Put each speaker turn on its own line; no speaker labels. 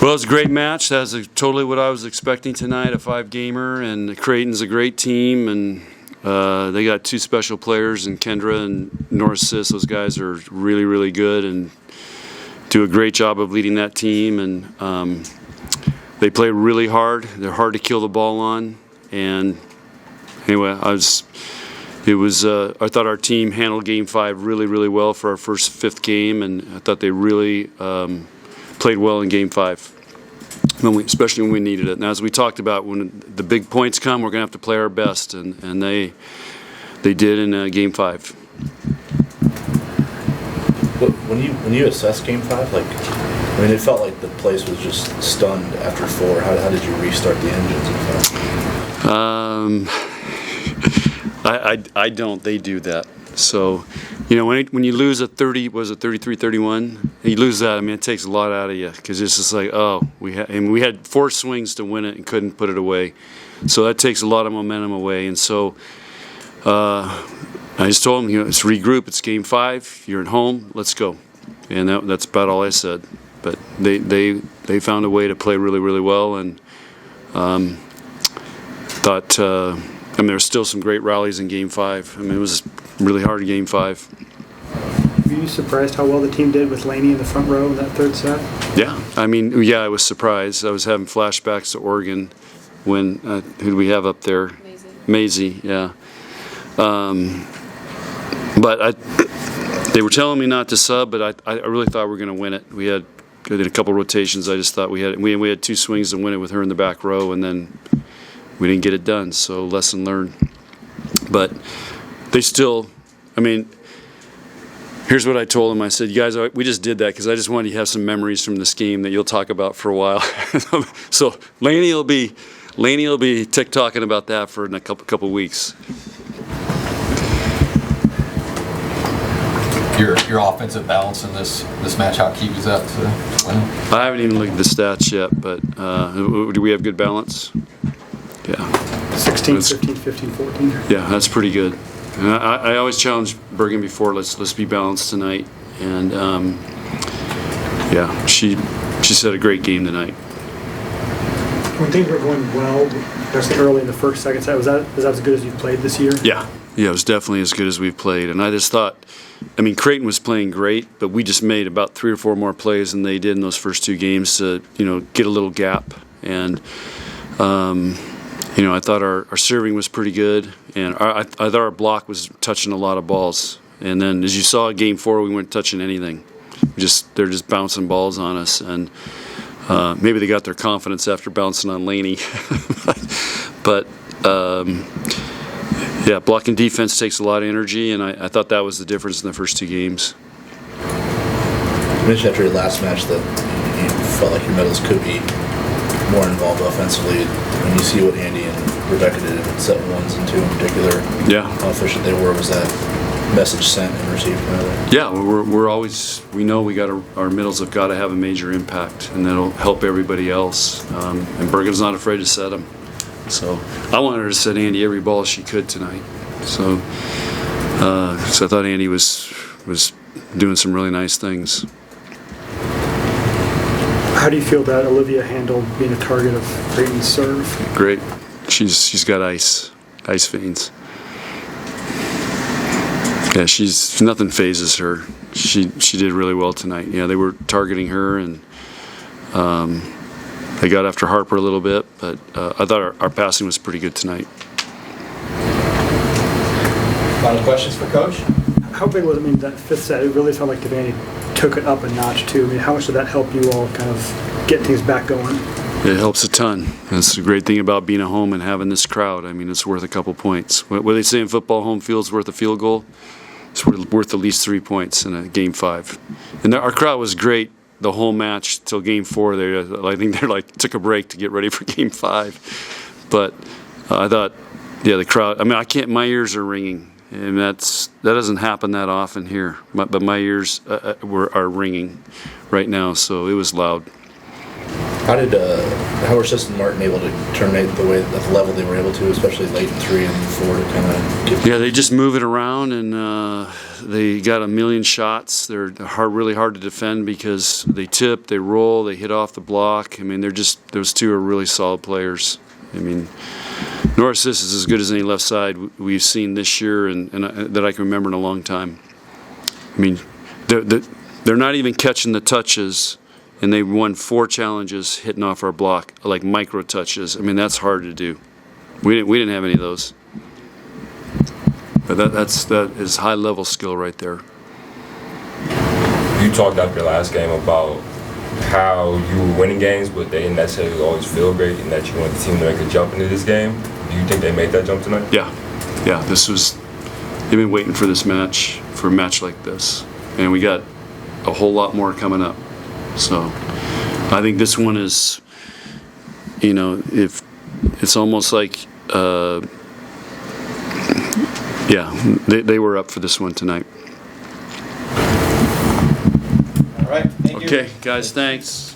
Well, it was a great match. That's totally what I was expecting tonight, a 5-gamer, and Creighton's a great team, and they got 2 special players, and Kendra and Norris Sis. Those guys are really, really good and do a great job of leading that team, and they play really hard. They're hard to kill the ball on, and anyway, I thought our team handled Game 5 really, really well for our first 5th game, and I thought they really played well in Game 5, especially when we needed it. And as we talked about, when the big points come, we're going to have to play our best, and they did in Game 5.
When you assess Game 5, it felt like the place was just stunned after 4. How did you restart the engines?
I don't. They do that. So, when you lose a 33-31, you lose that. It takes a lot out of you, because it's just like, we had 4 swings to win it and couldn't put it away. So that takes a lot of momentum away. And so I just told them, let's regroup. It's Game 5. You're at home. Let's go. And that's about all I said. But they found a way to play really, really well, and thought. There were still some great rallies in Game 5. It was really hard in Game 5.
Were you surprised how well the team did with Laney in the front row in that 3rd set?
Yeah, I was surprised. I was having flashbacks to Oregon when who do we have up there? Maisie, yeah. But they were telling me not to sub, but I really thought we were going to win it. We had a couple rotations. I just thought we had 2 swings to win it with her in the back row, and then we didn't get it done, so lesson learned. But they still, here's what I told them. I said, you guys, we just did that because I just wanted you to have some memories from this game that you'll talk about for a while. So Laney will be talking about that for a couple weeks.
Your offensive balance in this match, how key was that to winning?
I haven't even looked at the stats yet, but do we have good balance? Yeah.
16, 15, 15, 14.
Yeah, that's pretty good. And I always challenge Bergen before, let's be balanced tonight. And she set a great game tonight.
When things were going well, especially early in the first, second set, was that as good as you've played this year?
Yeah, it was definitely as good as we've played. And I just thought, Creighton was playing great, but we just made about 3 or 4 more plays than they did in those first 2 games to, get a little gap. And I thought our serving was pretty good, and I thought our block was touching a lot of balls. And then, as you saw in Game 4, we weren't touching anything. They're just bouncing balls on us, and maybe they got their confidence after bouncing on Laney. But blocking defense takes a lot of energy, and I thought that was the difference in the first 2 games.
You mentioned after your last match that you felt like your medals could be more involved offensively. When you see what Andy and Rebecca did in set 1s and 2 in particular, how efficient they were, was that message sent and received?
Yeah, we're always, we know our middles have got to have a major impact, and that'll help everybody else. And Bergen's not afraid to set them. So I wanted her to set Andy every ball she could tonight. So I thought Andy was doing some really nice things.
How do you feel that Olivia handled being a target of Creighton's serve?
Great. She's got ice veins. Yeah, nothing phases her. She did really well tonight. Yeah, they were targeting her, and they got after Harper a little bit, but I thought our passing was pretty good tonight.
Final questions for Coach?
How big was that 5th set? It really felt like Devaney took it up a notch too. How much did that help you all kind of get things back going?
It helps a ton. That's the great thing about being at home and having this crowd. It's worth a couple points. What they say in football, home field's worth a field goal. It's worth at least 3 points in a Game 5. And our crowd was great the whole match till Game 4. I think they took a break to get ready for Game 5. But I thought, the crowd. My ears are ringing. And that doesn't happen that often here, but my ears are ringing right now, so it was loud.
How were Sis and Martin able to terminate the way at the level they were able to, especially late in 3 and 4 to kind of get?
Yeah, they just move it around, and they got a million shots. They're really hard to defend because they tip, they roll, they hit off the block. I mean, those two are really solid players. I mean, North Sis is as good as any left side we've seen this year, and that I can remember in a long time. I mean, they're not even catching the touches. And they won 4 challenges hitting off our block, like micro touches. I mean, that's hard to do. We didn't have any of those. But that is high level skill right there.
You talked after your last game about how you were winning games, but they didn't necessarily always feel great, and that you want the team to make a jump into this game. Do you think they made that jump tonight?
Yeah. They've been waiting for this match, for a match like this, and we got a whole lot more coming up. So I think this one is, if it's almost like, they were up for this one tonight.
All right, thank you.
Okay, guys, thanks.